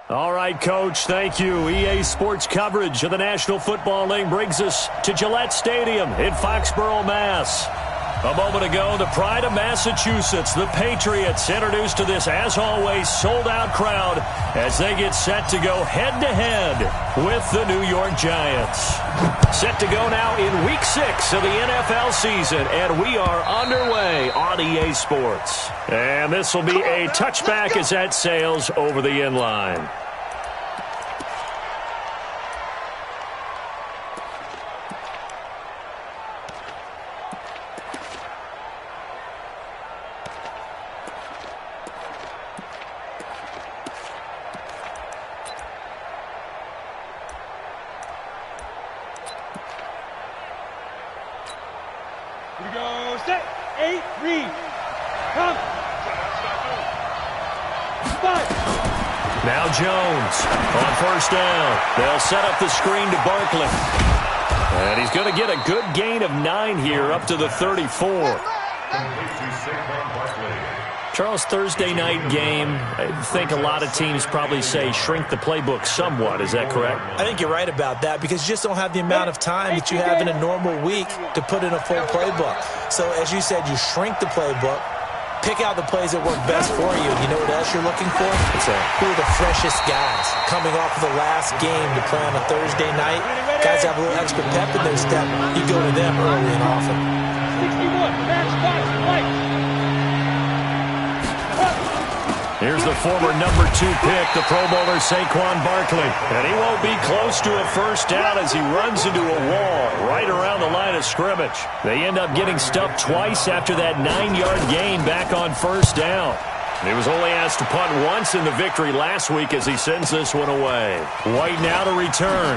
All right, Coach, thank you. EA Sports coverage of the National Football League brings us to Gillette Stadium in Foxborough, Mass. A moment ago, the pride of Massachusetts, the Patriots, introduced to this, as always, sold-out crowd as they get set to go head-to-head with the New York Giants. Set to go now in Week 6 of the NFL season, and we are underway on EA Sports. And this will be a touchback as that sails over the end line. Now Jones on first down. They'll set up the screen to Barkley. And he's going to get a good gain of 9 here up to the 34. Charles, Thursday night game, I think a lot of teams probably say shrink the playbook somewhat. Is that correct? I think you're right about that because you just don't have the amount of time that you have in a normal week to put in a full playbook. So as you said, you shrink the playbook. Pick out the plays that work best for you. You know what else you're looking for? What's that? Who are the freshest guys coming off of the last game to play on a Thursday night? Guys have a little extra pep in their step. You go to them early and often. 61, match 5, right. Here's the former number 2 pick, the Pro Bowler Saquon Barkley. And he won't be close to a first down as he runs into a wall right around the line of scrimmage. They end up getting stuffed twice after that 9-yard gain back on first down. He was only asked to punt once in the victory last week as he sends this one away. White now to return.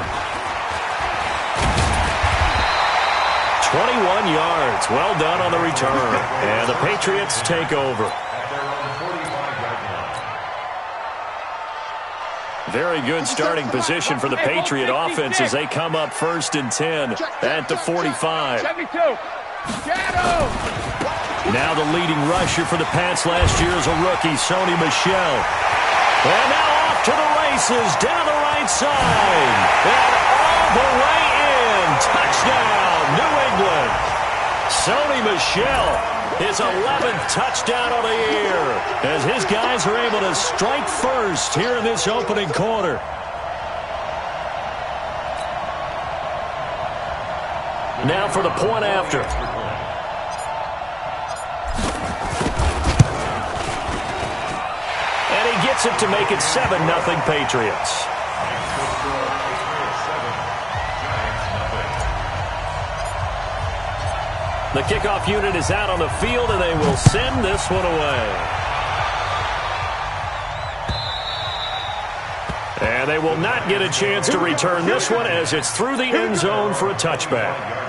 21 yards. Well done on the return. And the Patriots take over. Very good starting position for the Patriot offense as they come up first and 10 at the 45. Now the leading rusher for the Pats last year is a rookie, Sony Michel. And now off to the races down the right side. And all the way in. Touchdown, New England. Sony Michel. His 11th touchdown of the year as his guys are able to strike first here in this opening quarter. Now for the point after. And he gets it to make it 7-0 Patriots. The kickoff unit is out on the field, and they will send this one away. And they will not get a chance to return this one as it's through the end zone for a touchback.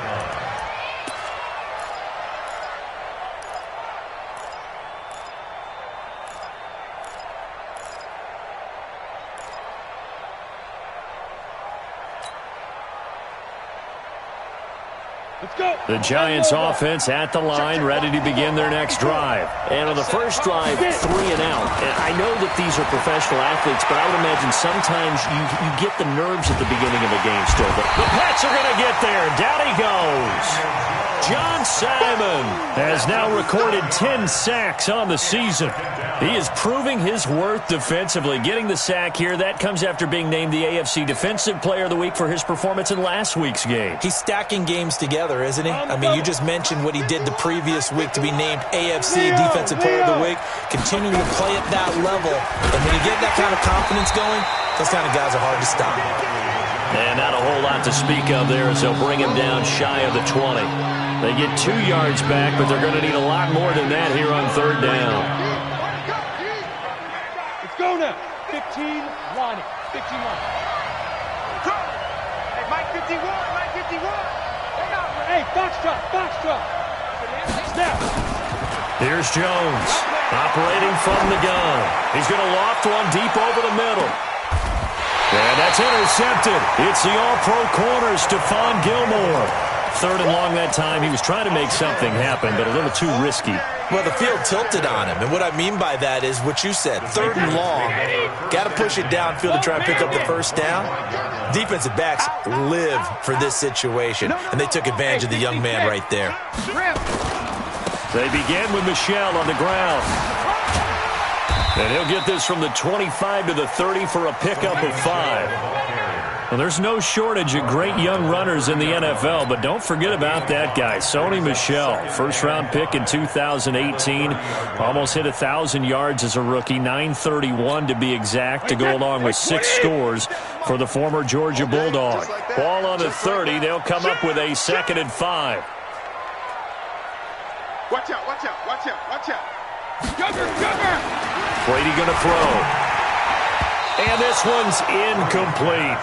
The Giants offense at the line, ready to begin their next drive. And on the first drive, 3 and out. And I know that these are professional athletes, but I would imagine sometimes you get the nerves at the beginning of a game still. But the Pats are going to get there. Down he goes. John Simon has now recorded 10 sacks on the season. He is proving his worth defensively. Getting the sack here, that comes after being named the AFC Defensive Player of the Week for his performance in last week's game. He's stacking games together, isn't he? I mean, you just mentioned what he did the previous week to be named AFC Defensive Player of the Week. Continuing to play at that level. And when you get that kind of confidence going, those kind of guys are hard to stop. And not a whole lot to speak of there as they'll bring him down shy of the 20. They get 2 yards back, but they're going to need a lot more than that here on third down. Let's go now. 15, line it. 15, line it. Hey, Mike 51, Mike 51. Hey, box drop, box drop. Snap. Here's Jones, operating from the gun. He's going to loft one deep over the middle. And that's intercepted. It's the all-pro corner, Stephon Gilmore. 3rd and long that time. He was trying to make something happen, but a little too risky. Well, the field tilted on him, and what I mean by that is what you said, 3rd and long. Got to push it downfield to try and pick up the first down. Defensive backs live for this situation, and they took advantage of the young man right there. They begin with Michel on the ground. And he'll get this from the 25 to the 30 for a pickup of 5. Well, there's no shortage of great young runners in the NFL, but don't forget about that guy, Sony Michel. First-round pick in 2018. Almost hit 1,000 yards as a rookie, 931 to be exact, to go along with 6 scores for the former Georgia Bulldog. Ball on the 30. They'll come up with a 2nd and 5. Watch out, watch out, watch out, watch out. Brady going to throw. And this one's incomplete.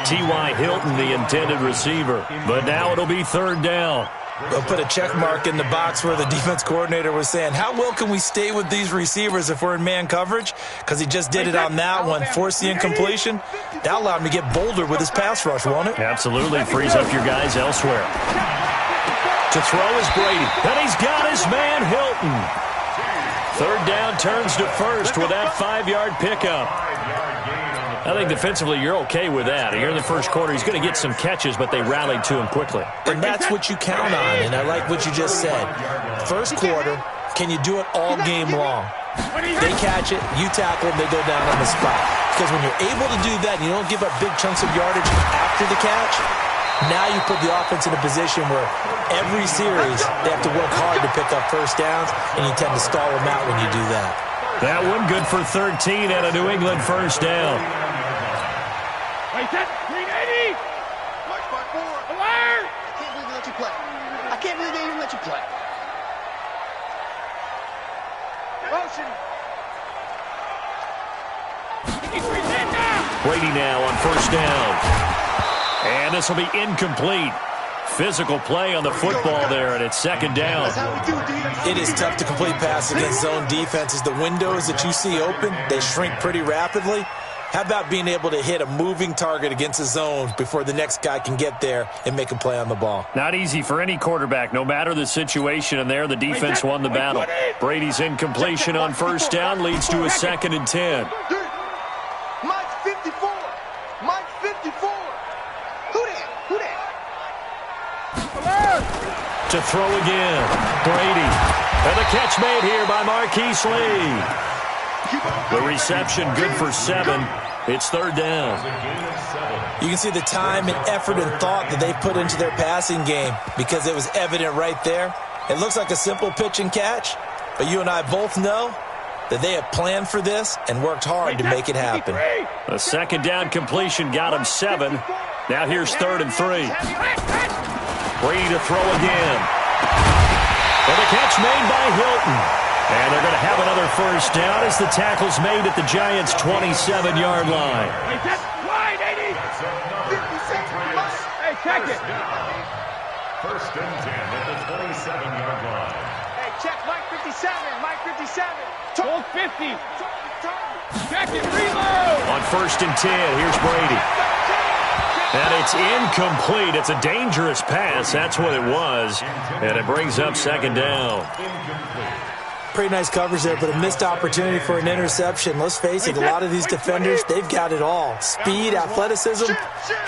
T.Y. Hilton, the intended receiver. But now it'll be 3rd down. They'll put a check mark in the box where the defense coordinator was saying, how well can we stay with these receivers if we're in man coverage? Because he just did it on that one, forced the incompletion. That allowed him to get bolder with his pass rush, won't it? Absolutely. Frees up your guys elsewhere. To throw is Brady. And he's got his man, Hilton. 3rd down, turns to first with that 5-yard pickup. I think defensively you're okay with that. Here in the first quarter, he's going to get some catches, but they rallied to him quickly. And that's what you count on, and I like what you just said. First quarter, can you do it all game long? They catch it, you tackle them, they go down on the spot. Because when you're able to do that and you don't give up big chunks of yardage after the catch, now you put the offense in a position where every series they have to work hard to pick up first downs, and you tend to stall them out when you do that. That one good for 13 and a New England first down. Wait, that 380. March 4. Alert! I can't believe they let you play. I can't believe they even let you play. Motion. Now. Brady now on first down. And this will be incomplete. Physical play on the football there, and it's 2nd down. It is tough to complete passes against zone defenses. The windows that you see open, they shrink pretty rapidly. How about being able to hit a moving target against a zone before the next guy can get there and make a play on the ball? Not easy for any quarterback, no matter the situation, and there the defense won the battle. Brady's incompletion on first down leads to a 2nd and 10. Mike 54. Mike 54. Who that? To throw again, Brady. And the catch made here by Marquise Lee. The reception good for 7. It's 3rd down. You can see the time and effort and thought that they put into their passing game because it was evident right there. It looks like a simple pitch and catch, but you and I both know that they have planned for this and worked hard to make it happen. A 2nd down completion got him 7. Now here's 3rd and 3. Brady to throw again. And the catch made by Hilton. And they're going to have another first down as the tackle's made at the Giants' 27-yard line. Wide, 80. Hey, check it. 1st and 10 at the 27-yard line. Hey, check Mike 57. Mike 57. Hold 50. Check it, reload. On 1st and 10, here's Brady. And it's incomplete. It's a dangerous pass. That's what it was. And it brings up 2nd down. Pretty nice coverage there, but a missed opportunity for an interception. Let's face it, a lot of these defenders, they've got it all. Speed, athleticism,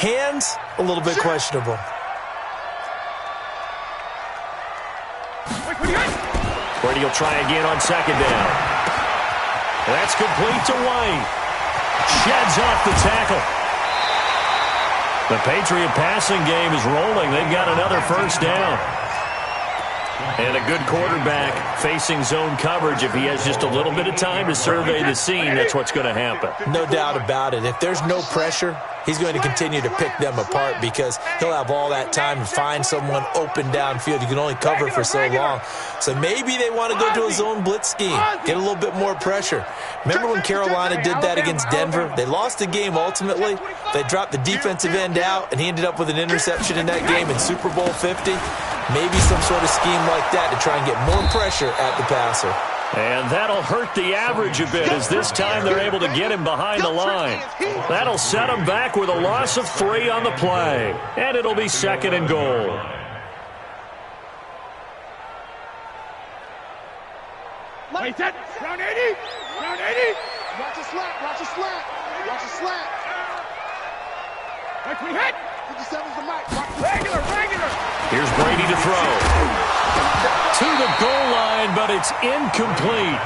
hands, a little bit questionable. Brady will try again on 2nd down. That's complete to White. Sheds off the tackle. The Patriot passing game is rolling. They've got another first down. And a good quarterback facing zone coverage. If he has just a little bit of time to survey the scene, that's what's going to happen. No doubt about it. If there's no pressure, he's going to continue to pick them apart because he'll have all that time to find someone open downfield. You can only cover for so long. So maybe they want to go to a zone blitz scheme, get a little bit more pressure. Remember when Carolina did that against Denver? They lost the game ultimately. They dropped the defensive end out, and he ended up with an interception in that game in Super Bowl 50. Maybe some sort of scheme like that to try and get more pressure at the passer. And that'll hurt the average a bit as this time they're able to get him behind the line. That'll set him back with a loss of 3 on the play. And it'll be 2nd and goal. play. Wait, set. Round 80. Round 80. Watch a slant. Watch a slant. Watch a slant. Wait, we hit. 57's the mic. Regular. Here's Brady to throw. To the goal line, but it's incomplete.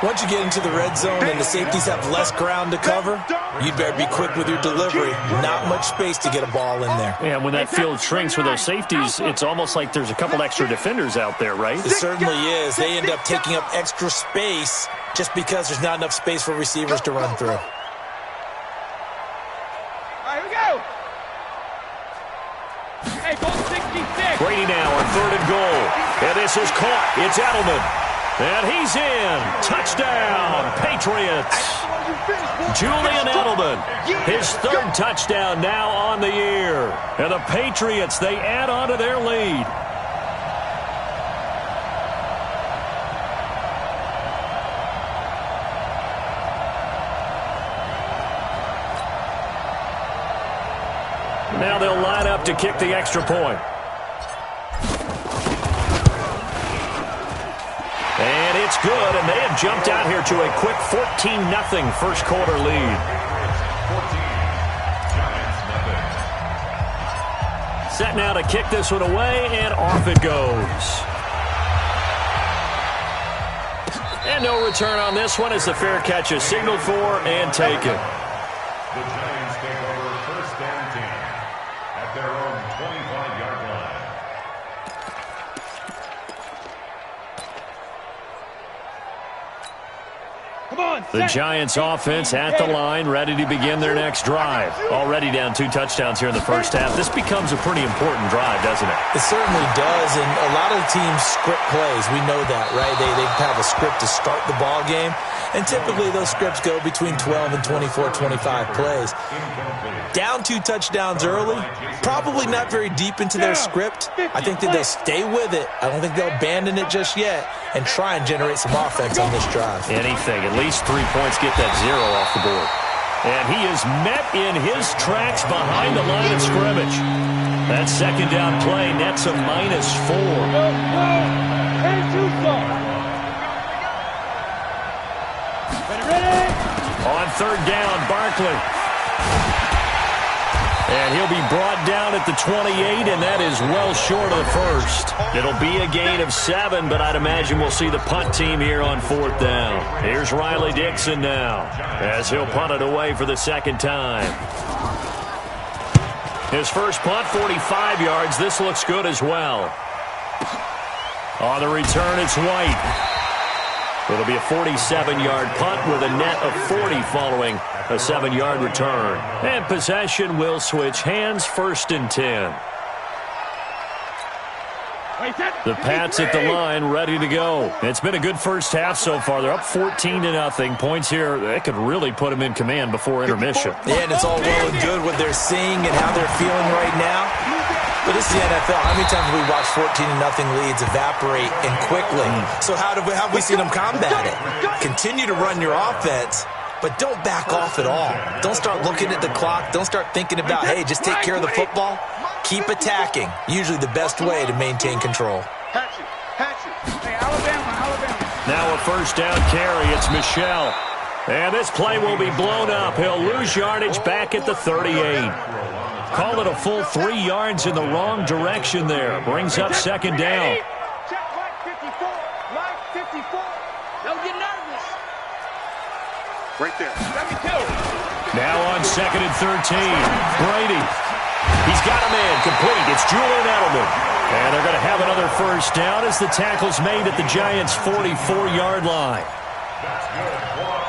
Once you get into the red zone and the safeties have less ground to cover, you'd better be quick with your delivery. Not much space to get a ball in there. Yeah, when that field shrinks with those safeties, it's almost like there's a couple extra defenders out there, right? It certainly is. They end up taking up extra space just because there's not enough space for receivers to run through. All right, here we go. Hey, goal 66. Brady now on 3rd and goal. And this is caught. It's Edelman. And he's in. Touchdown, Patriots. Julian Edelman, his 3rd touchdown now on the year. And the Patriots, they add on to their lead. Now they'll line up to kick the extra point. And it's good, and they have jumped out here to a quick 14-0 first quarter lead. 14, set now to kick this one away, and off it goes. And no return on this one as the fair catch is signaled for and taken. The Giants take over 1st and 10 at their own 25-yard line. Come on, The Giants offense at the line, ready to begin their next drive. Already down 2 touchdowns here in the first half. This becomes a pretty important drive, doesn't it? It certainly does, and a lot of the teams script plays. We know that, right? They have a script to start the ball game, and typically those scripts go between 12 and 24, 25 plays. Down 2 touchdowns early, probably not very deep into their script. I think that they'll stay with it. I don't think they'll abandon it just yet and try and generate some offense on this drive. Anything, at least 3 points, get that 0 off the board. And he is met in his tracks behind the line of scrimmage. That 2nd down play nets a -4. Ready? On 3rd down, Barkley. And he'll be brought down at the 28, and that is well short of the first. It'll be a gain of 7, but I'd imagine we'll see the punt team here on 4th down. Here's Riley Dixon now, as he'll punt it away for the 2nd time. His first punt, 45 yards. This looks good as well. On the return, it's White. It'll be a 47-yard punt with a net of 40 following a 7-yard return. And possession will switch hands, 1st and 10. The Pats at the line, ready to go. It's been a good first half so far. They're up 14-0. Points here, that could really put them in command before intermission. Yeah, and it's all well and good what they're seeing and how they're feeling right now. But this is the NFL. How many times have we watched 14-0 leads evaporate and quickly? So how have we seen them combat it? Continue to run your offense, but don't back off at all. Don't start looking at the clock. Don't start thinking about, hey, just take care of the football. Keep attacking. Usually the best way to maintain control. Hey, Alabama. Now a 1st down carry. It's Michel. And this play will be blown up. He'll lose yardage back at the 38. Call it a full 3 yards in the wrong direction there. Brings up 2nd down. Check line 54. Line 54. Don't get nervous. Right there. 72. Now on 2nd and 13. Brady. He's got him in. Complete. It's Julian Edelman. And they're going to have another 1st down as the tackle's made at the Giants' 44-yard line.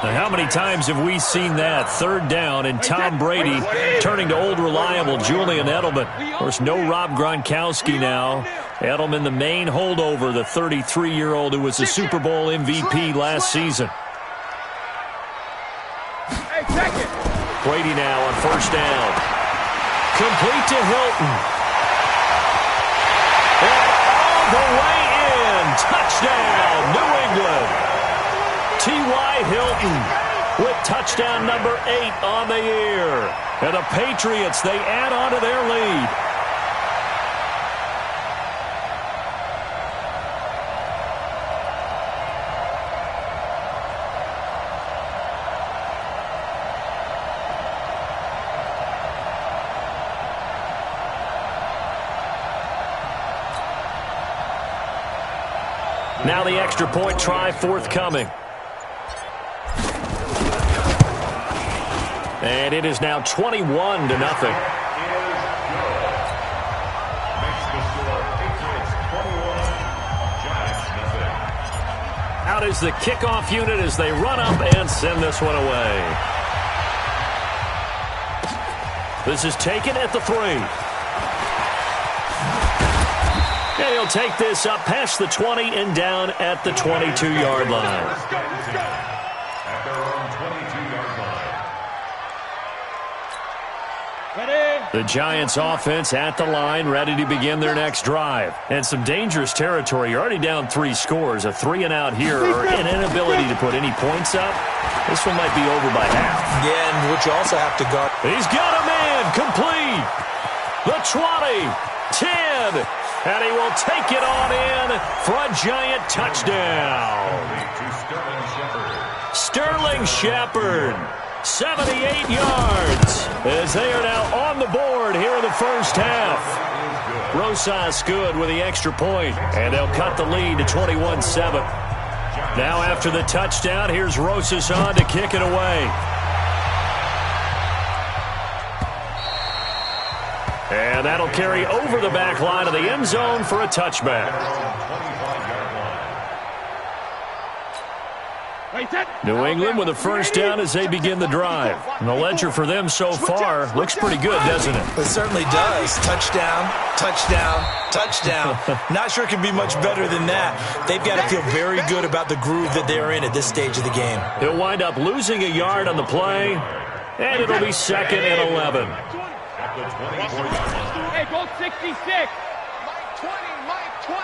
Now, how many times have we seen that? 3rd down and Tom Brady turning to old reliable Julian Edelman. Of course, no Rob Gronkowski now. Edelman, the main holdover, the 33-year-old who was the Super Bowl MVP last season. Hey, check it. Brady now on 1st down. Complete to Hilton. And all the way in. Touchdown, New England. T.Y. Hilton with touchdown number 8 on the year. And the Patriots, they add on to their lead. Now the extra point try forthcoming. And it is now 21-0. Out is the kickoff unit as they run up and send this one away. This is taken at the 3. And he'll take this up past the 20 and down at the 22-yard line. At their own 22-yard line. The Giants offense at the line, ready to begin their next drive. And some dangerous territory. You're already down 3 scores. A 3-and-out here or an inability to put any points up. This one might be over by half. Yeah, and what you also have to guard. He's got a man complete. The 20, 10, and he will take it on in for a Giant touchdown. Sterling Shepard. 78 yards as they are now on the board here in the first half. Rosas good with the extra point, and they'll cut the lead to 21-7. Now after the touchdown, here's Rosas on to kick it away. And that'll carry over the back line of the end zone for a touchback. New England with a first down as they begin the drive. And the ledger for them so far looks pretty good, doesn't it? It certainly does. Touchdown, touchdown, touchdown. Not sure it can be much better than that. They've got to feel very good about the groove that they're in at this stage of the game. He'll wind up losing a yard on the play, and it'll be 2nd and 11. Hey, go 66. Mike 20.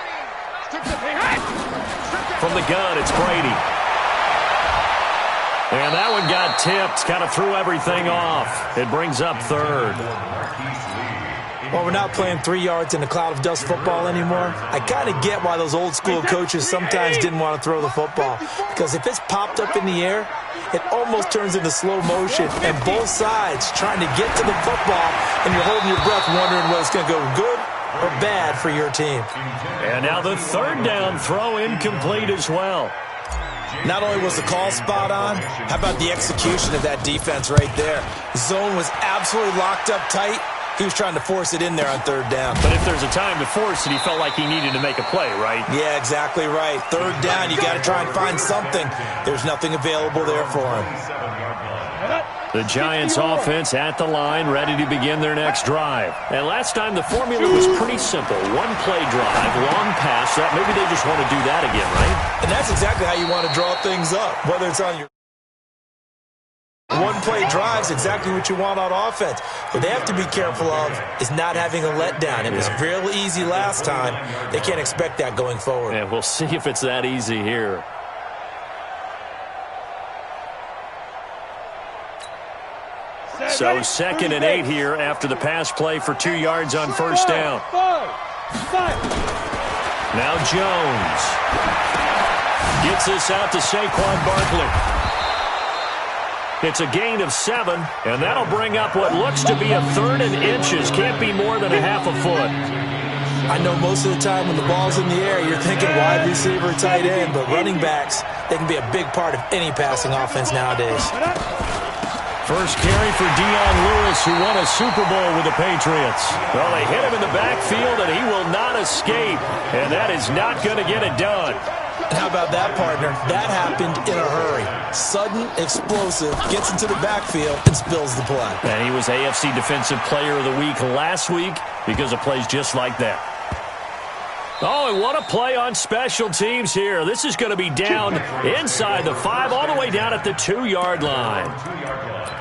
From the gun, it's Brady. And that one got tipped, kind of threw everything off. It brings up 3rd. Well, we're not playing 3 yards in a cloud of dust football anymore. I kind of get why those old school coaches sometimes didn't want to throw the football. Because if it's popped up in the air, it almost turns into slow motion. And both sides trying to get to the football, and you're holding your breath wondering whether it's going to go good or bad for your team. And now the 3rd down throw incomplete as well. Not only was the call spot on, how about the execution of that defense right there? Zone was absolutely locked up tight. He was trying to force it in there on 3rd down. But if there's a time to force it, he felt like he needed to make a play, right? Yeah, exactly right. 3rd down, you got to try and find something. There's nothing available there for him. The Giants offense at the line, ready to begin their next drive. And last time the formula was pretty simple. 1-play drive, long pass. That maybe they just want to do that again, right? And that's exactly how you want to draw things up. Whether it's on your 1-play drives, exactly what you want on offense. What they have to be careful of is not having a letdown. It was real easy last time. They can't expect that going forward. And we'll see if it's that easy here. So 2nd and 8 here after the pass play for 2 yards on 1st down. Now Jones gets this out to Saquon Barkley. It's a gain of 7, and that'll bring up what looks to be a 3rd and inches. Can't be more than a half a foot. I know most of the time when the ball's in the air, you're thinking wide receiver, tight end, but running backs, they can be a big part of any passing offense nowadays. First carry for Dion Lewis, who won a Super Bowl with the Patriots. Well, they hit him in the backfield, and he will not escape. And that is not going to get it done. And how about that, partner? That happened in a hurry. Sudden, explosive, gets into the backfield, and spills the play. And he was AFC Defensive Player of the Week last week because of plays just like that. Oh, and what a play on special teams here. This is going to be down inside the 5, all the way down at the 2-yard line.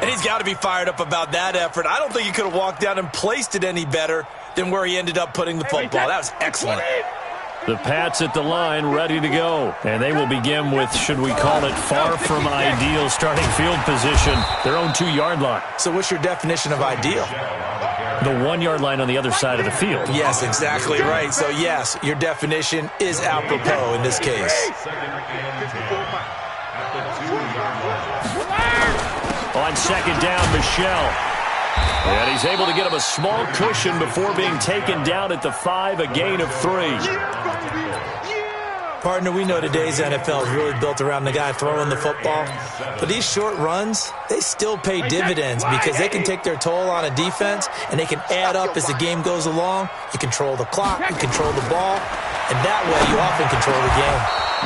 And he's got to be fired up about that effort. I don't think he could have walked down and placed it any better than where he ended up putting the football. That was excellent. The Pats at the line, ready to go. And they will begin with, should we call it, far from ideal starting field position, their own 2-yard line. So what's your definition of ideal? The 1-yard line on the other side of the field. Yes, exactly right. So, yes, your definition is apropos in this case. On 2nd down, Michelle. And he's able to get him a small cushion before being taken down at the 5, a gain of 3. Partner, we know today's NFL is really built around the guy throwing the football. But these short runs, they still pay dividends because they can take their toll on a defense and they can add up as the game goes along. You control the clock, you control the ball, and that way you often control the game.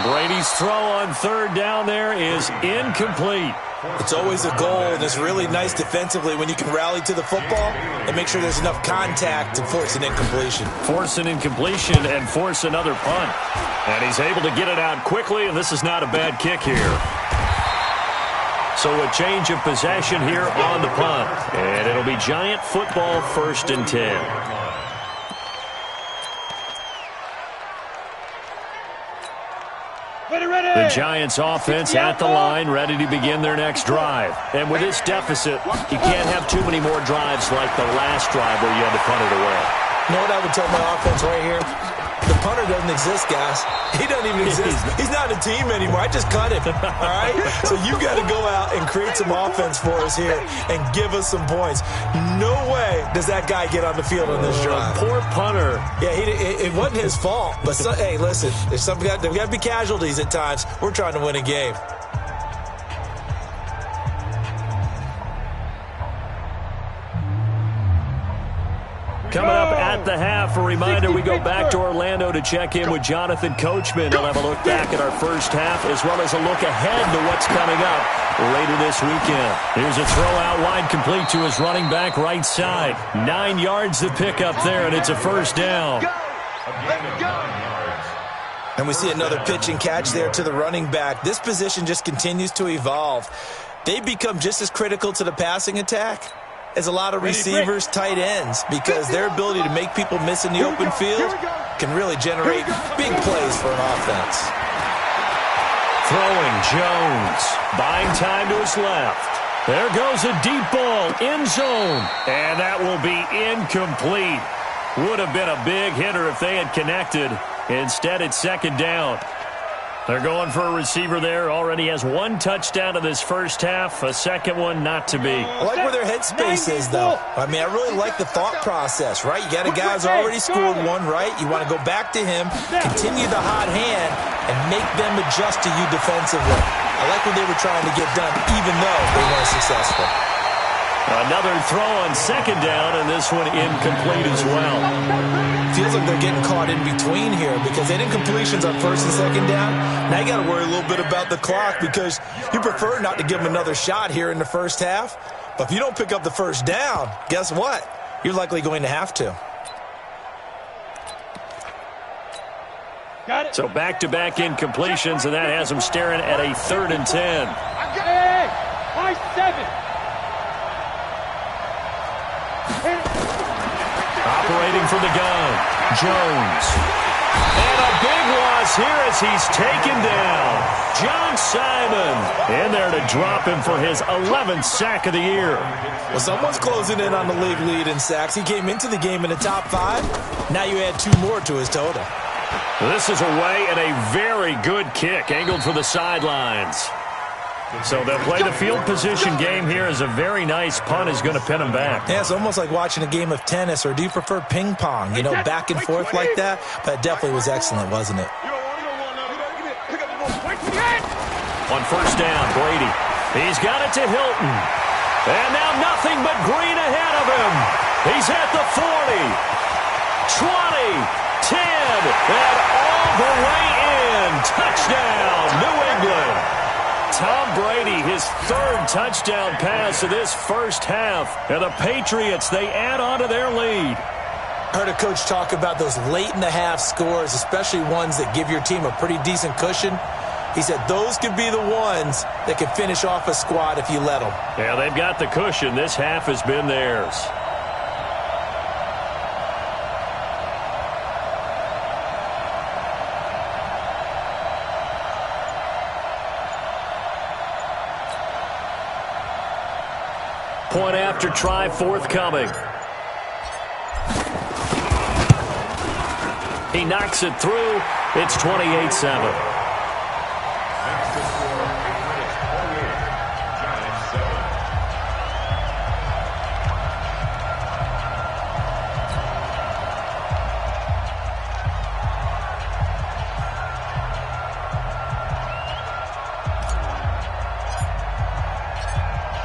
Brady's throw on third down there is incomplete. It's always a goal, and it's really nice defensively when you can rally to the football and make sure there's enough contact to force an incompletion. Force an incompletion and force another punt. And he's able to get it out quickly, and this is not a bad kick here. So a change of possession here on the punt. And it'll be Giant football 1st and 10. The Giants offense at the line, ready to begin their next drive. And with this deficit, you can't have too many more drives like the last drive where you had to punt it away. You know what I would tell my offense right here? The punter doesn't exist, guys. He doesn't even exist. He's not a team anymore. I just cut him, all right? So you got to go out and create some offense for us here and give us some points. No way does that guy get on the field on this drive. Poor punter. Yeah, it wasn't his fault. But, hey, listen, there's got to be casualties at times. We're trying to win a game. Coming up at the half, a reminder, we go back to Orlando to check in with Jonathan Coachman. He'll have a look back at our first half as well as a look ahead to what's coming up later this weekend. Here's a throw out wide complete to his running back right side. 9 yards to pick up there, and it's a first down. And we see another pitch and catch there to the running back. This position just continues to evolve. They become just as critical to the passing attack as a lot of receivers, tight ends, because their ability to make people miss in the open field can really generate big plays for an offense. Throwing Jones, buying time to his left. There goes a deep ball, end zone, and that will be incomplete. Would have been a big hitter if they had connected. Instead, it's 2nd down. They're going for a receiver there. Already has 1 touchdown in this first half. A second one not to be. I like where their headspace is, though. I mean, I really like the thought process, right? You got a guy who's already scored one, right? You want to go back to him, continue the hot hand, and make them adjust to you defensively. I like what they were trying to get done, even though they weren't successful. Another throw on 2nd down, and this one incomplete as well. Feels like they're getting caught in between here because they didn't completions on 1st and 2nd down. Now you got to worry a little bit about the clock because you prefer not to give them another shot here in the first half. But if you don't pick up the first down, guess what? You're likely going to have to. Got it. So back-to-back incompletions, and that has them staring at a 3rd and 10. Hey, high 7. Operating from the gun, Jones. And a big loss here as he's taken down. John Simon in there to drop him for his 11th sack of the year. Well, someone's closing in on the league lead in sacks. He came into the game in the top 5. Now you add 2 more to his total. This is away and a very good kick, angled for the sidelines. So they'll play the field position game here as a very nice punt is going to pin them back. Yeah, it's almost like watching a game of tennis, or do you prefer ping pong? You know, back and forth like that? But it definitely was excellent, wasn't it? On 1st down, Brady. He's got it to Hilton. And now nothing but green ahead of him. He's at the 40, 20, 10, and all the way in. Touchdown, New England. Tom Brady, his 3rd touchdown pass of this first half. And the Patriots, they add on to their lead. I heard a coach talk about those late-in-the-half scores, especially ones that give your team a pretty decent cushion. He said those could be the ones that can finish off a squad if you let them. Yeah, they've got the cushion. This half has been theirs. Point after try forthcoming. He knocks it through. It's 28-7.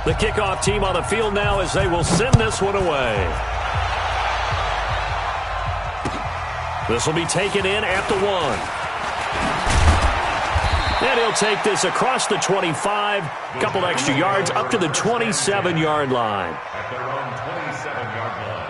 The kickoff team on the field now as they will send this one away. This will be taken in at the 1. And he'll take this across the 25, a couple extra yards up to the 27-yard line. At their own 27-yard line.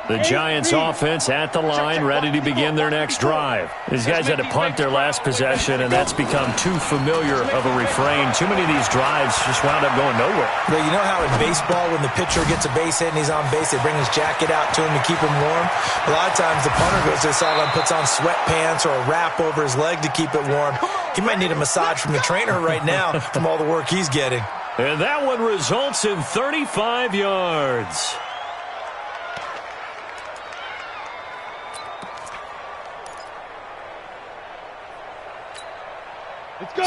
The Giants offense at the line, ready to begin their next drive. These guys had to punt their last possession, and that's become too familiar of a refrain. Too many of these drives just wound up going nowhere. But you know how in baseball, when the pitcher gets a base hit and he's on base, they bring his jacket out to him to keep him warm? A lot of times the punter goes to the sideline, puts on sweatpants or a wrap over his leg to keep it warm. He might need a massage from the trainer right now from all the work he's getting. And that one results in 35 yards.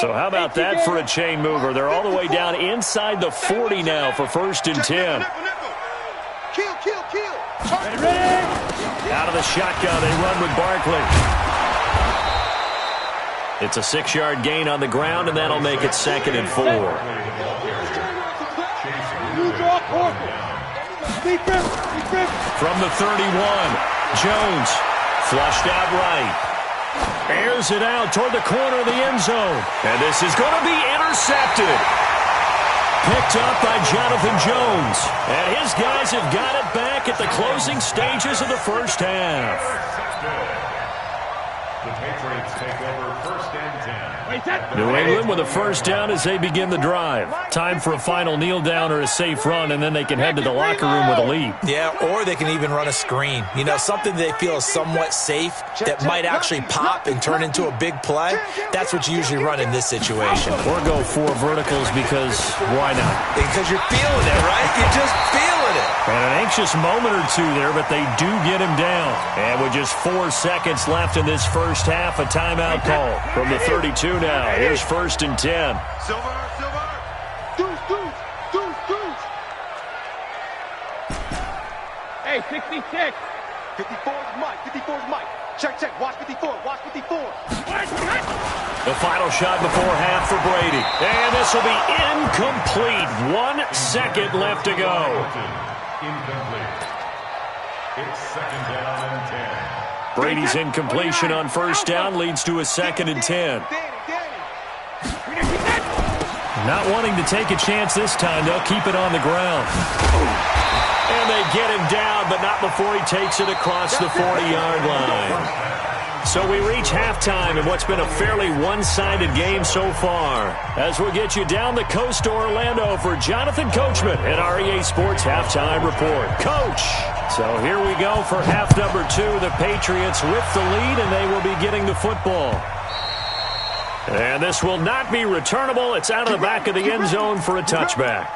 So how about that for a chain mover? They're all the way down inside the 40 now for 1st and 10. Kill. Out of the shotgun, they run with Barkley. It's a 6-yard gain on the ground, and that'll make it 2nd and 4. From the 31, Jones flushed out right. Airs it out toward the corner of the end zone. And this is going to be intercepted. Picked up by Jonathan Jones. And his guys have got it back at the closing stages of the first half. The Patriots take over 1st and 10. New England with a first down as they begin the drive. Time for a final kneel down or a safe run, and then they can head to the locker room with a lead. Yeah, or they can even run a screen. You know, something they feel is somewhat safe that might actually pop and turn into a big play. That's what you usually run in this situation. Or go 4 verticals because why not? Because you're feeling it, right? You're just feeling it. And an anxious moment or two there, but they do get him down. And with just 4 seconds left in this first half, a timeout call from the 32 now. Here's 1st and 10. Silver. Deuce. Hey, 66. 54's Mike. Check. Watch 54. The final shot before half for Brady. And this will be incomplete. 1 second left to go. Incomplete. It's 2nd down and 10. Brady's incompletion on 1st down leads to a 2nd and 10. Not wanting to take a chance this time, they'll keep it on the ground. And they get him down, but not before he takes it across the 40-yard line. So we reach halftime in what's been a fairly one-sided game so far. As we'll get you down the coast to Orlando for Jonathan Coachman at our EA Sports Halftime Report. Coach! So here we go for half number 2. The Patriots with the lead, and they will be getting the football. And this will not be returnable. It's out of the back of the end zone for a touchback.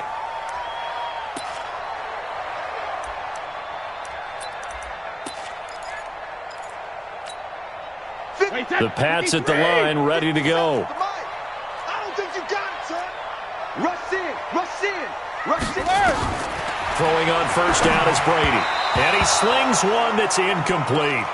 The Pats at the line, ready to go. I don't think you got it, son. Rush in. Throwing on 1st down is Brady. And he slings one that's incomplete.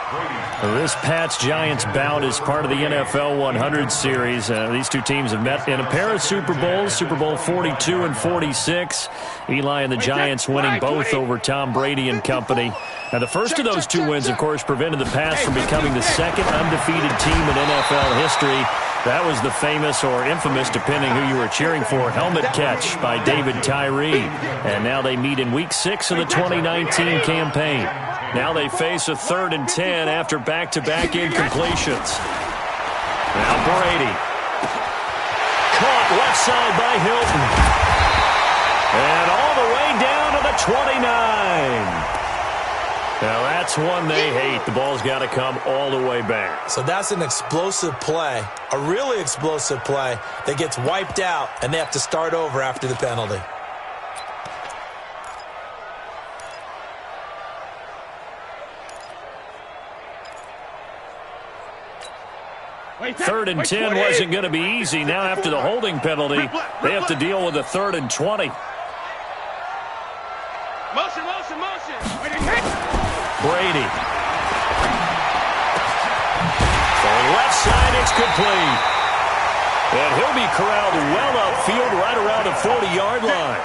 This Pats-Giants bout is part of the NFL 100 series. These two teams have met in a pair of Super Bowls, Super Bowl 42 and 46. Eli and the Giants winning both over Tom Brady and company. Now, the first of those 2 wins, of course, prevented the Pats from becoming the 2nd undefeated team in NFL history. That was the famous or infamous, depending who you were cheering for, helmet catch by David Tyree. And now they meet in Week 6 of the 2019 campaign. Now they face a 3rd and 10 after back-to-back incompletions. Now Brady. Caught left side by Hilton. And all the way down to the 29. Now, that's one they hate. The ball's got to come all the way back. So that's an explosive play, a really explosive play that gets wiped out, and they have to start over after the penalty. Third and 10 wasn't going to be easy. Now, after the holding penalty, they have to deal with a 3rd and 20. It's complete. And he'll be corralled well upfield right around the 40-yard line.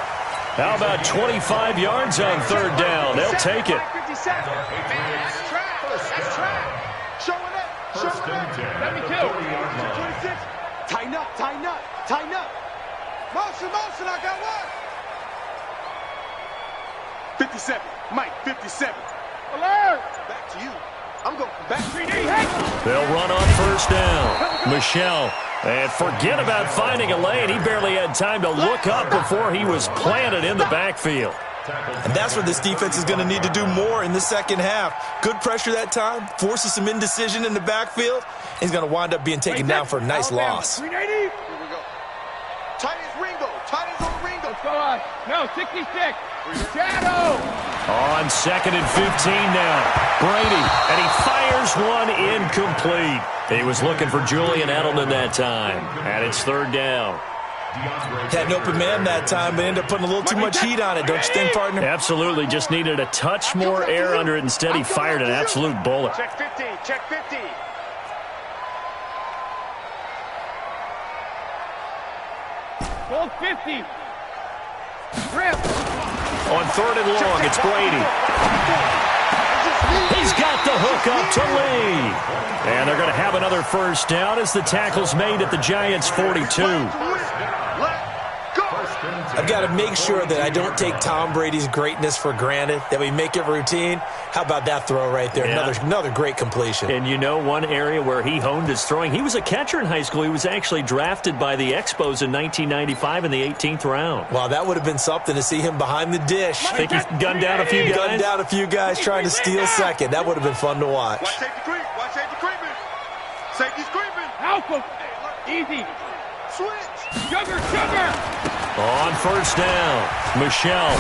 How about 25 yards on third down? They'll take it. That's track. Showing up. First and 10 at the 30-yard line. 26. Tighten up. Motion, I got one. 57. Mike, 57. Alert. Back to you. I'm going back. 3D. They'll run on first down. Michelle. And forget about finding a lane. He barely had time to look up before he was planted in the backfield. And that's where this defense is going to need to do more in the second half. Good pressure that time, forces some indecision in the backfield. He's going to wind up being taken down for a nice loss. 380. Here we go. Tight as Ringo. Let's go on. No, 66. Shadow. On 2nd and 15 now. Brady, and he fires one incomplete. He was looking for Julian Edelman that time, and it's third down. Had an open man that time, but ended up putting a little too much heat on it, don't you think, partner? Absolutely, just needed a touch more air under it. Instead, he fired an absolute bullet. Check 50. Goal 50. Rip. On third and long, it's Brady. He's got the hook up to Lee. And they're going to have another first down as the tackle's made at the Giants' 42. I've got to make sure that I don't take Tom Brady's greatness for granted, that we make it routine. How about that throw right there? Yeah. Another great completion. And you know one area where he honed his throwing? He was a catcher in high school. He was actually drafted by the Expos in 1995 in the 18th round. Wow, that would have been something to see him behind the dish. Think he's gunned down a few guys? Gunned down a few guys trying to steal second. That would have been fun to watch. Watch safety creeping. Safety's creeping. Alpha. Easy. Switch. Sugar. On first down, Michelle.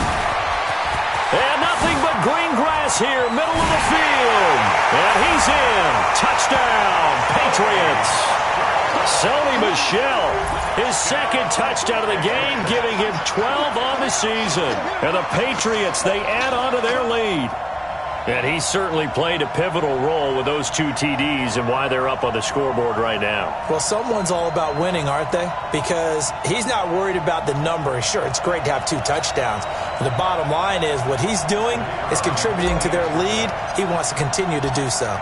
And nothing but green grass here, middle of the field. And he's in. Touchdown, Patriots. Sony Michel, his second touchdown of the game, giving him 12 on the season. And the Patriots, they add on to their lead. And he certainly played a pivotal role with those two TDs and why they're up on the scoreboard right now. Well, someone's all about winning, aren't they? Because he's not worried about the number. Sure, it's great to have 2 touchdowns. But the bottom line is what he's doing is contributing to their lead. He wants to continue to do so.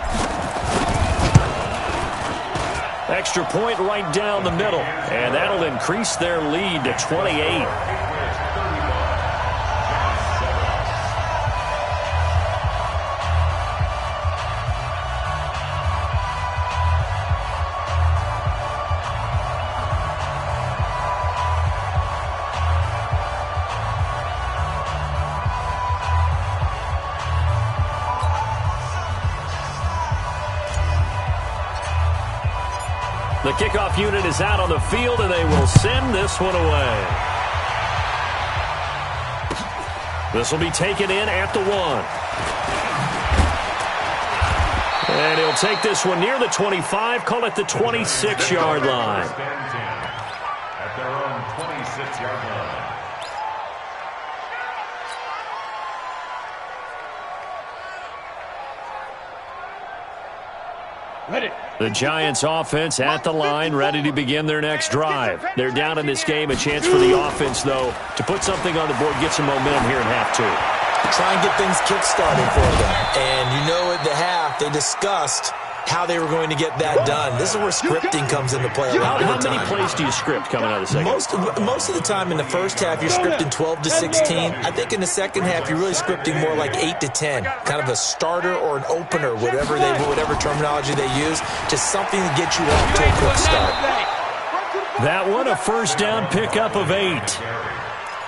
Extra point right down the middle. And that'll increase their lead to 28. The kickoff unit is out on the field, and they will send this one away. This will be taken in at the 1. And he'll take this one near the 25, call it the 26-yard line. At their own 26-yard line. The Giants offense at the line, ready to begin their next drive. They're down in this game. A chance for the offense, though, to put something on the board, get some momentum here in half 2. Try and get things kick-started for them. And you know at the half, they discussed how they were going to get that done. This is where scripting comes into play a lot of the time. How many plays do you script coming out of the second? Most of the time in the first half, you're scripting 12 to 16. I think in the second half, you're really scripting more like 8 to 10. Kind of a starter or an opener, whatever terminology they use. Just something to get you off to a quick start. That one, a first down pickup of 8.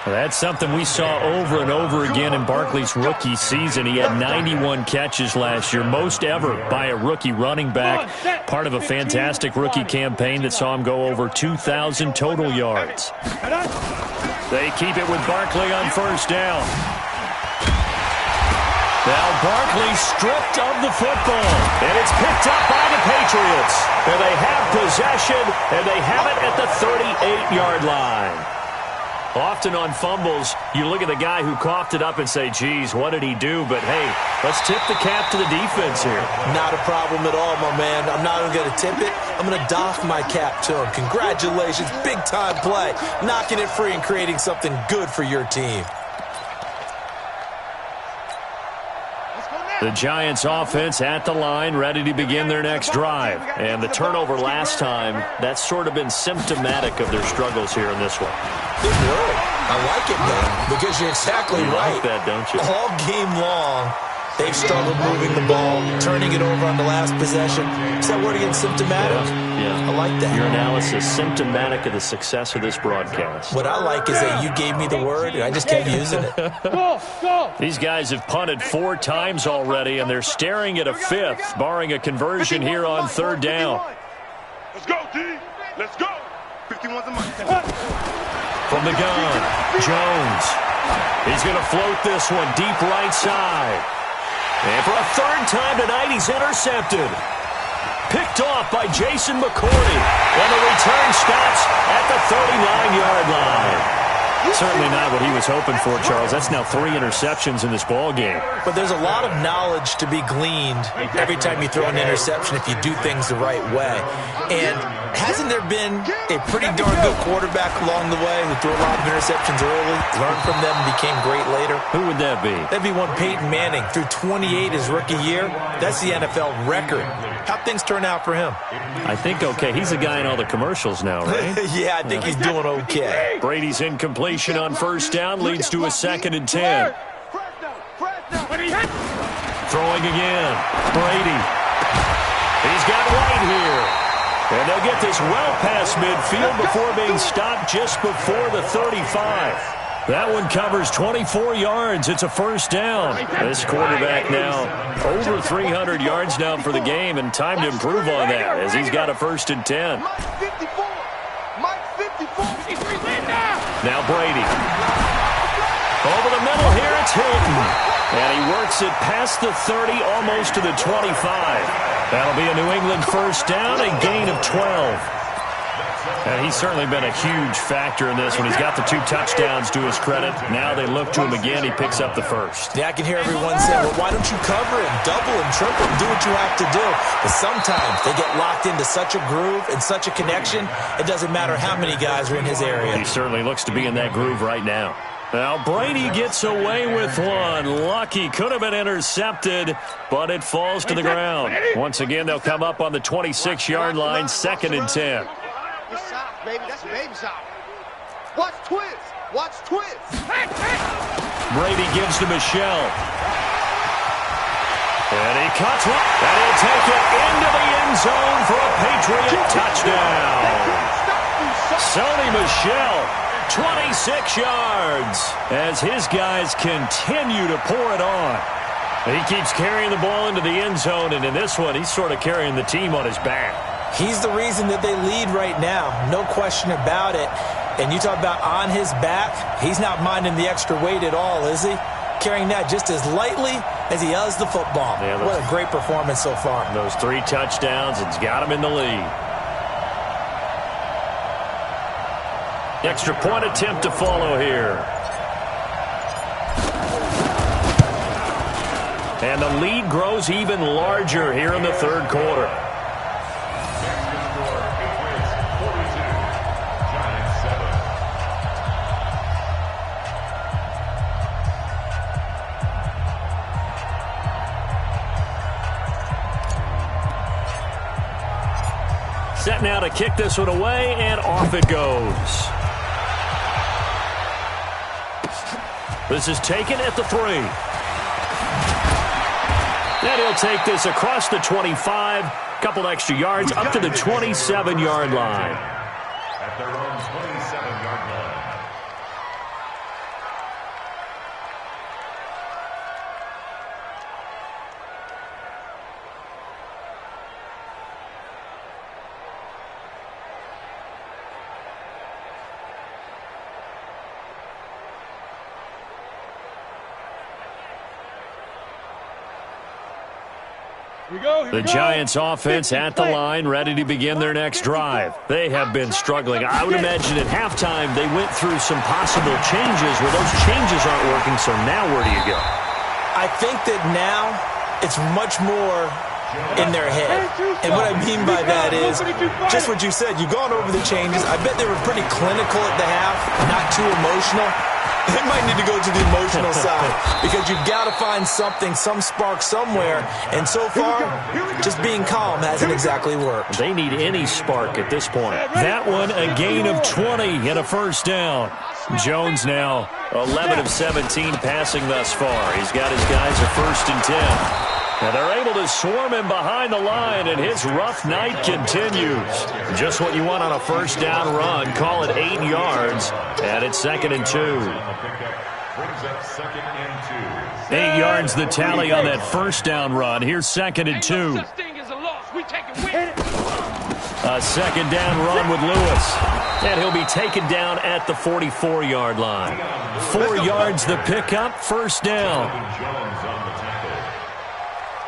That's something we saw over and over again in Barkley's rookie season. He had 91 catches last year, most ever by a rookie running back, part of a fantastic rookie campaign that saw him go over 2,000 total yards. They keep it with Barkley on first down. Now Barkley stripped of the football, and it's picked up by the Patriots. And they have possession, and they have it at the 38-yard line. Often on fumbles, you look at the guy who coughed it up and say, geez, what did he do? But, hey, let's tip the cap to the defense here. Not a problem at all, my man. I'm not even going to tip it. I'm going to doff my cap to him. Congratulations. Big-time play. Knocking it free and creating something good for your team. The Giants offense at the line, ready to begin their next drive. And the turnover last time, that's sort of been symptomatic of their struggles here in this one. Good word. I like it, though, because you're exactly right. You like that, don't you? All game long, they've struggled moving the ball, turning it over on the last possession. Is that word again, symptomatic? Yeah. I like that. Your analysis, symptomatic of the success of this broadcast. What I like is that you gave me the word, and I just kept using it. Go! These guys have punted 4 times already, and they're staring at a 5th, barring a conversion here on 3rd down. Let's go, D. Let's go. 51's a month. From the gun, Jones. He's going to float this one deep right side. And for a 3rd time tonight, he's intercepted. Picked off by Jason McCourty. And the return stops at the 39-yard line. Certainly not what he was hoping for, Charles. That's now 3 interceptions in this ball game. But there's a lot of knowledge to be gleaned every time you throw an interception if you do things the right way. And hasn't there been a pretty darn good quarterback along the way who threw a lot of interceptions early, learned from them, and became great later? Who would that be? That'd be one Peyton Manning. Threw 28 his rookie year. That's the NFL record. How'd things turn out for him? I think okay. He's the guy in all the commercials now, right? Yeah, I think he's doing okay. Brady's incompletion on 1st down leads to a 2nd and 10. Throwing again. Brady. He's got White here. And they'll get this well past midfield before being stopped just before the 35. That one covers 24 yards. It's a 1st down. This quarterback now over 300 yards now for the game, and time to improve on that as he's got a 1st and 10. Now Brady. Over the middle here, it's Hilton. And he works it past the 30, almost to the 25. That'll be a New England 1st down, a gain of 12. And he's certainly been a huge factor in this when he's got the 2 touchdowns to his credit. Now they look to him again. He picks up the 1st. Yeah, I can hear everyone saying, well, why don't you cover and double and triple and do what you have to do? But sometimes they get locked into such a groove and such a connection, it doesn't matter how many guys are in his area. He certainly looks to be in that groove right now. Now Brady gets away with one. Lucky, could have been intercepted, but it falls to the ground. Once again, they'll come up on the 26-yard line, 2nd and 10. Baby, that's baby shot. Watch twist. Watch twist. Brady gives to Michelle. And he cuts one. And he'll take it into the end zone for a Patriot touchdown. Sony Michel, 26 yards, as his guys continue to pour it on. He keeps carrying the ball into the end zone, and in this one, he's sort of carrying the team on his back. He's the reason that they lead right now. No question about it. And you talk about on his back, he's not minding the extra weight at all, is he? Carrying that just as lightly as he does the football. Yeah, what a great performance so far. Those 3 touchdowns, it's got him in the lead. Extra point attempt to follow here. And the lead grows even larger here in the 3rd quarter. Set now to kick this one away, and off it goes. This is taken at the 3. And he'll take this across the 25, couple extra yards, up to the 27-yard line. At their own 27-yard line. The Giants offense at the line, ready to begin their next drive. They have been struggling. I would imagine at halftime they went through some possible changes where those changes aren't working, so now where do you go? I think that now it's much more in their head. And what I mean by that is just what you said. You've gone over the changes. I bet they were pretty clinical at the half, not too emotional. They might need to go to the emotional side because you've got to find something, some spark somewhere. And so far, just being calm hasn't exactly worked. They need any spark at this point. That one, a gain of 20 and a first down. Jones now 11 of 17 passing thus far. He's got his guys a 1st and 10. And they're able to swarm him behind the line, and his rough night continues. Just what you want on a first down run. Call it 8 yards, and it's 2nd and 2. 8 yards the tally on that first down run. Here's 2nd and 2. A 2nd down run with Lewis. And he'll be taken down at the 44-yard line. 4 yards the pickup, first down.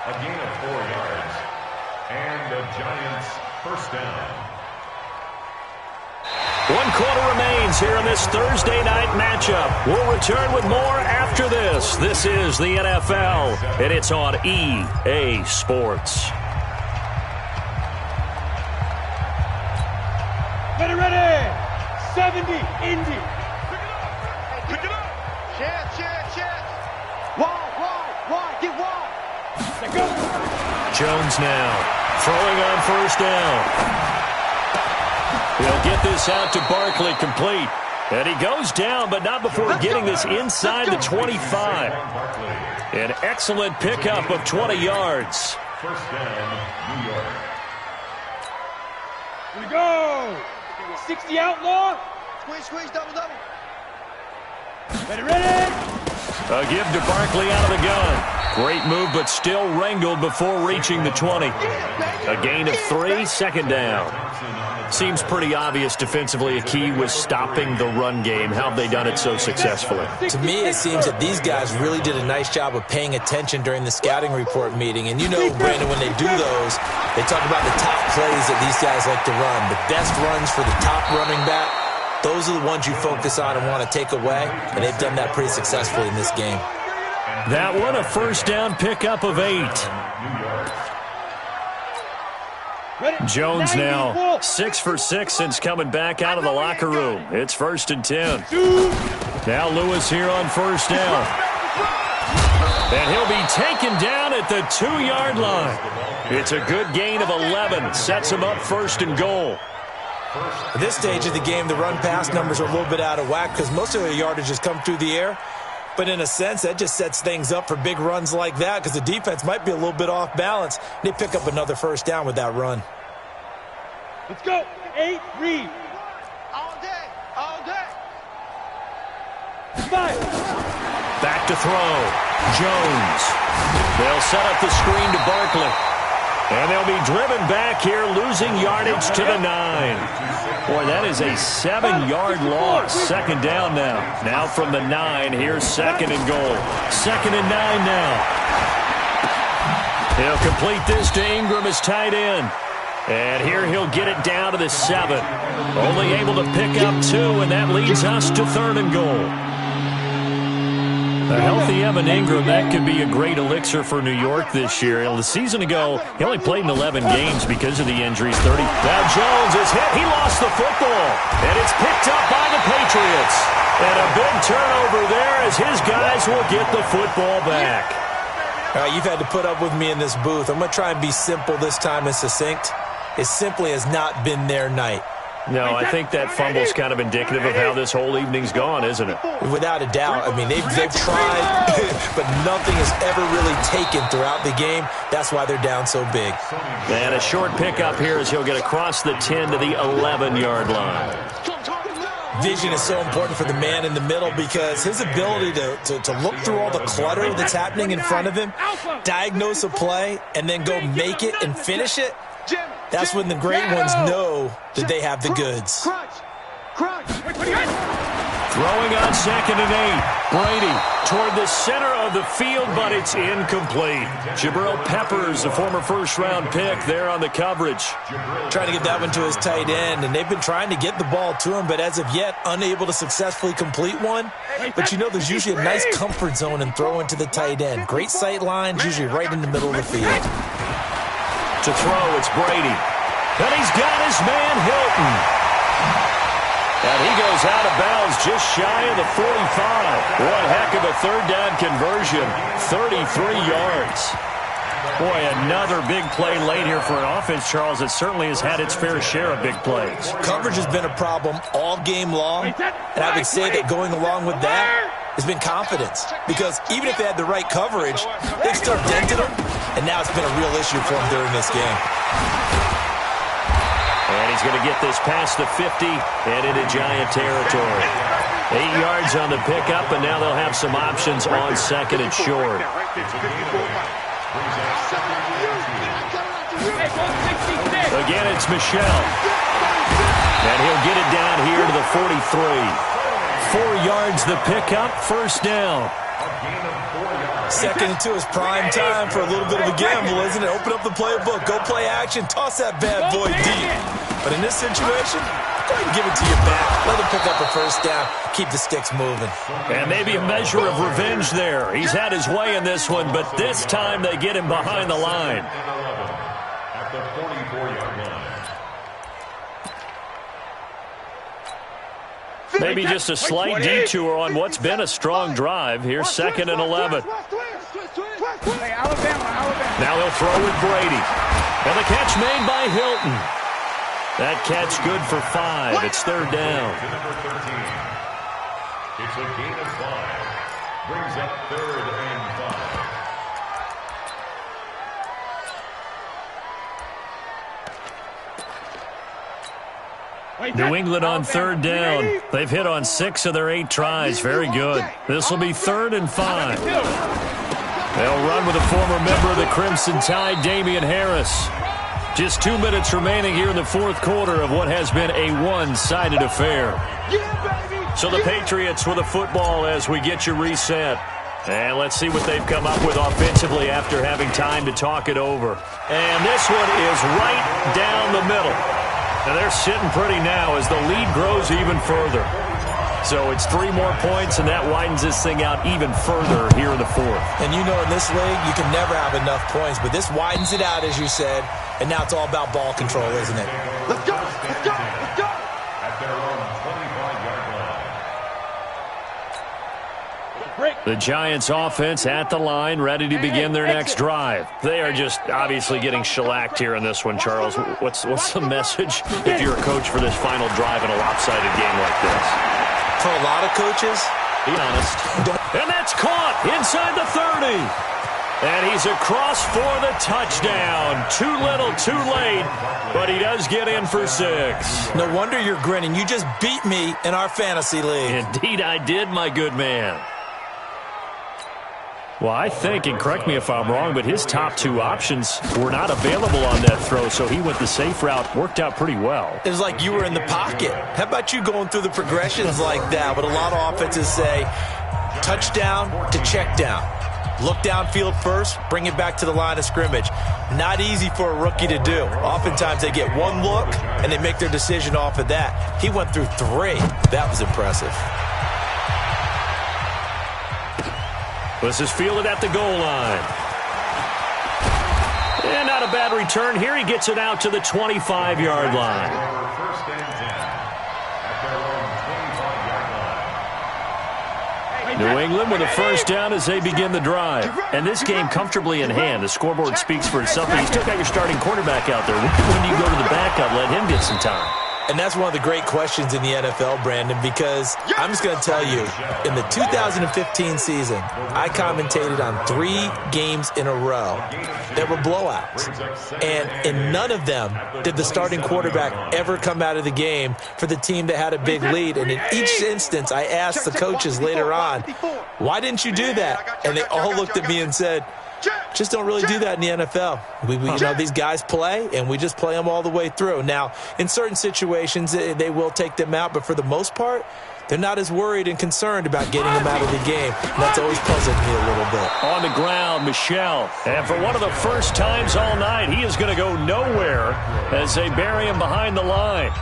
A gain of 4 yards, and the Giants' first down. 1 quarter remains here in this Thursday night matchup. We'll return with more after this. This is the NFL, and it's on EA Sports. Ready. 70, Indy. Pick it up. Chance. Wide, get wide. Jones now throwing on first down. He'll get this out to Barkley, complete. And he goes down, but not before getting this inside the 25. An excellent pickup of 20 yards. First down, New York. Here we go. 60 outlaw. Squeeze, double. Ready. A give to Barkley out of the gun. Great move, but still wrangled before reaching the 20. A gain of 3, 2nd down. Seems pretty obvious defensively a key was stopping the run game. How have they done it so successfully? To me, it seems that these guys really did a nice job of paying attention during the scouting report meeting. And you know, Brandon, when they do those, they talk about the top plays that these guys like to run. The best runs for the top running back. Those are the ones you focus on and want to take away, and they've done that pretty successfully in this game. That one, a first down pickup of 8. Jones now 6 for 6 since coming back out of the locker room. It's 1st and 10. Now Lewis here on first down. And he'll be taken down at the 2-yard line. It's a good gain of 11. Sets him up 1st and goal. At this stage of the game, the run-pass numbers are a little bit out of whack because most of their yardage has come through the air. But in a sense, that just sets things up for big runs like that because the defense might be a little bit off balance. They pick up another first down with that run. Let's go. 8, read. All day. 5. Back to throw. Jones. They'll set up the screen to Barkley. And they'll be driven back here, losing yardage to the 9. Boy, that is a 7-yard loss. 2nd down now. Now from the 9, here's 2nd and goal. 2nd and 9 now. He'll complete this to Ingram as tight end. And here he'll get it down to the 7. Only able to pick up 2, and that leads us to 3rd and goal. A healthy Evan Ingram, that could be a great elixir for New York this year. The season ago, he only played in 11 games because of the injuries. Now Jones is hit. He lost the football. And it's picked up by the Patriots. And a big turnover there as his guys will get the football back. All right, you've had to put up with me in this booth. I'm going to try and be simple this time and succinct. It simply has not been their night. No, I think that fumble's kind of indicative of how this whole evening's gone, isn't it? Without a doubt. I mean, they've tried, but nothing has ever really taken throughout the game. That's why they're down so big. And a short pickup here as he'll get across the 10 to the 11-yard line. Vision is so important for the man in the middle because his ability to look through all the clutter that's happening in front of him, diagnose a play, and then go make it and finish it, that's when the great ones know that they have the goods. Throwing on 2nd and 8. Brady toward the center of the field, but it's incomplete. Jabril Peppers, a former first-round pick, there on the coverage. Trying to get that one to his tight end, and they've been trying to get the ball to him, but as of yet, unable to successfully complete one. But you know there's usually a nice comfort zone in throwing to the tight end. Great sight lines, usually right in the middle of the field. To throw, it's Brady. And he's got his man, Hilton. And he goes out of bounds just shy of the 45. One heck of a third down conversion. 33 yards. Boy, another big play late here for an offense, Charles, that certainly has had its fair share of big plays. Coverage has been a problem all game long, and I would say that going along with that has been confidence. Because even if they had the right coverage, they've still dented them, and now it's been a real issue for them during this game. And he's going to get this past the 50 and into Giant territory. 8 yards on the pickup, and now they'll have some options on 2nd and short. Again, it's Michel. And he'll get it down here to the 43. 4 yards the pickup, first down. 2nd and 2 is prime time for a little bit of a gamble, isn't it? Open up the playbook, go play action, toss that bad boy deep. But in this situation, go ahead and give it to your back. Let him pick up a first down, keep the sticks moving. And maybe a measure of revenge there. He's had his way in this one, but this time they get him behind the line. At the 44-yard line. Maybe just a slight detour on what's been a strong drive. Here's 2nd and 11. Now they'll throw with Brady. And the catch made by Hilton. That catch good for 5. It's third down. To number 13. It's a gain of 5. Brings up 3rd and 5. New England on third down. They've hit on 6 of their 8 tries. Very good. This will be 3rd and 5. They'll run with a former member of the Crimson Tide, Damian Harris. Just 2 minutes remaining here in the fourth quarter of what has been a one-sided affair. So the Patriots with a football as we get you reset. And let's see what they've come up with offensively after having time to talk it over. And this one is right down the middle. And they're sitting pretty now as the lead grows even further. So it's 3 more points, and that widens this thing out even further here in the fourth. And you know in this league, you can never have enough points, but this widens it out, as you said, and now it's all about ball control, isn't it? Let's go! Let's go! Let's go! At their own 25-yard line. The Giants offense at the line, ready to begin their next drive. They are just obviously getting shellacked here in this one, Charles. What's the message if you're a coach for this final drive in a lopsided game like this? For a lot of coaches, be honest. And that's caught inside the 30. And he's across for the touchdown. Too little, too late, but he does get in for 6. No wonder you're grinning. You just beat me in our fantasy league. Indeed I did, my good man. Well, I think, and correct me if I'm wrong, but his top 2 options were not available on that throw, so he went the safe route. Worked out pretty well. It was like you were in the pocket. How about you going through the progressions like that? What a lot of offenses say, touchdown to check down. Look downfield first, bring it back to the line of scrimmage. Not easy for a rookie to do. Oftentimes they get 1 look, and they make their decision off of that. He went through 3. That was impressive. This is fielded at the goal line. And not a bad return here. He gets it out to the 25-yard line. First and 10 at their own 25-yard line. New England with a first down as they begin the drive. And this game comfortably in hand. The scoreboard speaks for itself. But you still got your starting quarterback out there. When do you go to the backup? Let him get some time. And that's one of the great questions in the NFL, Brandon, because I'm just going to tell you, in the 2015 season, I commentated on 3 games in a row that were blowouts. And in none of them did the starting quarterback ever come out of the game for the team that had a big lead. And in each instance, I asked the coaches later on, why didn't you do that? And they all looked at me and said, just don't really do that in the NFL. We you know, these guys play, and we just play them all the way through. Now, in certain situations, they will take them out, but for the most part, they're not as worried and concerned about getting him out of the game. And that's always puzzled me a little bit. On the ground, Michel. And for one of the first times all night, he is going to go nowhere as they bury him behind the line.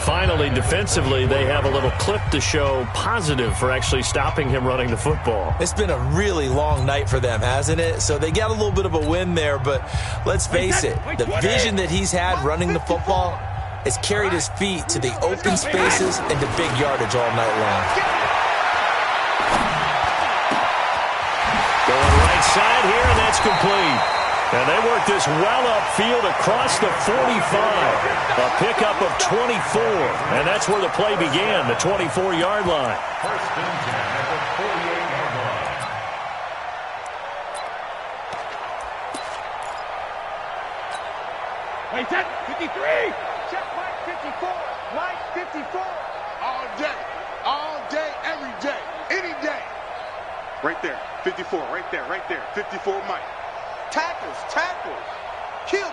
Finally, defensively, they have a little clip to show positive for actually stopping him running the football. It's been a really long night for them, hasn't it? So they got a little bit of a win there, but let's face it, the vision that he's had running the football has carried his feet to the open spaces and to big yardage all night long. Going right side here, and that's complete. And they work this well upfield across the 45. A pickup of 24. And that's where the play began, the 24-yard line. First and 10 at the 48-yard line. Wait, set, 53. Check Mike 54. Mike 54. All day, every day, any day. Right there, 54, right there, 54 Mike. Tackles. Kill.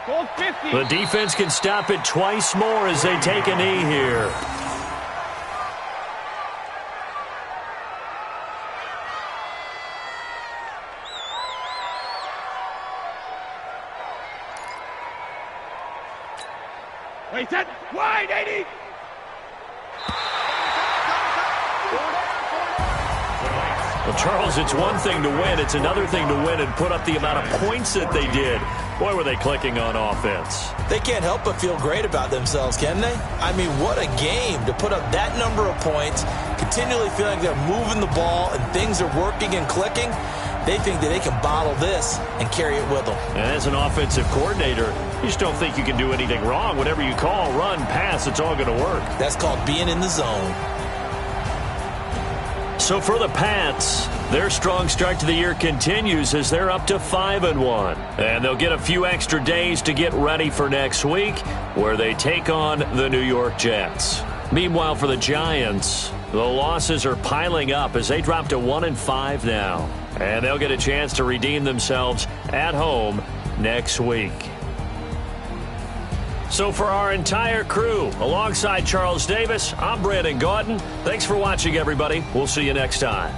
Goal 50. The defense can stop it twice more as they take a knee here. Wait, set, wide, 80. Well, Charles, it's one thing to win. It's another thing to win and put up the amount of points that they did. Boy, were they clicking on offense. They can't help but feel great about themselves, can they? I mean, what a game to put up that number of points, continually feeling like they're moving the ball and things are working and clicking. They think that they can bottle this and carry it with them. And as an offensive coordinator, you just don't think you can do anything wrong. Whatever you call, run, pass, it's all going to work. That's called being in the zone. So for the Pats, their strong start to the year continues as they're up to 5-1. And they'll get a few extra days to get ready for next week, where they take on the New York Jets. Meanwhile, for the Giants, the losses are piling up as they drop to 1-5 now. And they'll get a chance to redeem themselves at home next week. So for our entire crew, alongside Charles Davis, I'm Brandon Gaudin. Thanks for watching, everybody. We'll see you next time.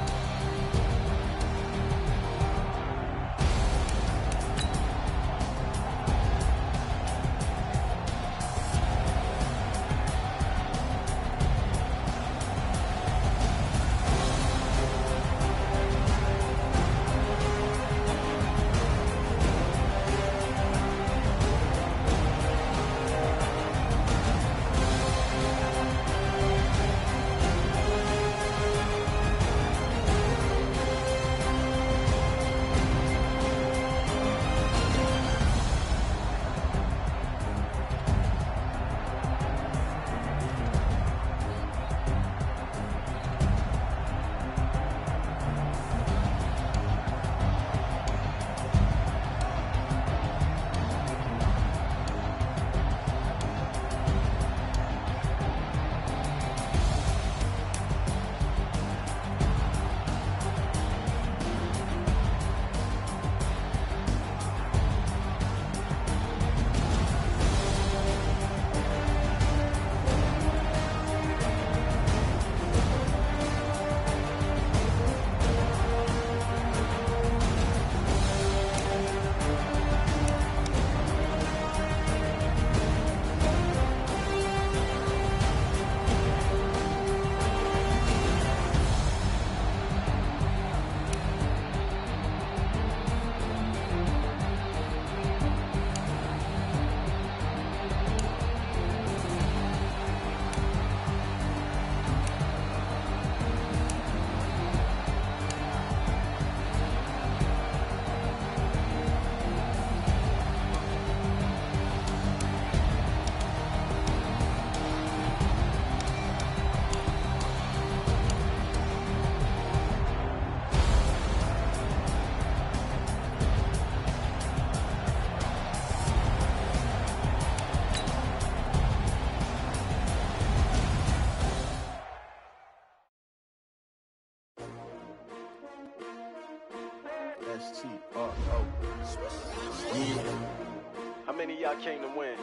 many of y'all came to win?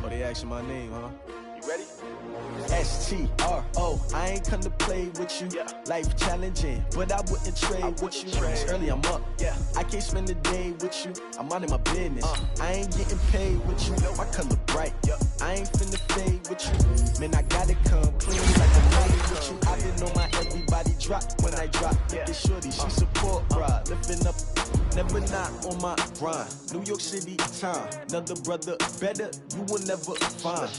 Oh, they asking my name, huh? You ready? S-T-R-O, I ain't come to play with you. Life challenging, but I wouldn't trade with you. It's early, I'm up. I can't spend the day with you. I'm minding my business. I ain't getting paid with you. My color bright. I ain't finna fade with you. Man, I gotta come clean like I'm made with you. I been on my everybody drop when I drop. Look at shorty, she support ride. Lifting up, never not on my grind. New York City time. Another brother better, you will never find.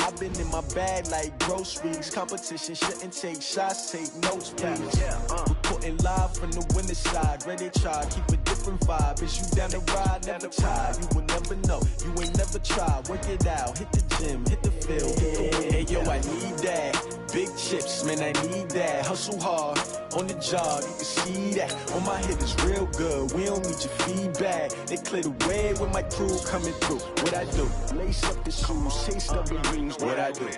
I've been in my bag like groceries. Competition shouldn't take shots, take notes, please. Reporting live from the winning side. Ready to try, keep a different vibe. Is you down the ride, never tired. You will never know, you ain't never tried. Work it out, hit the gym, hit the field, hit the win. Hey yo, I need that. Big chips, man, I need that. Hustle hard, on the job, you can see that. On my head is real good, we don't need your feedback. They clear the way with my crew coming through. What I do? Lace up the shoes, chase double rings. What I do?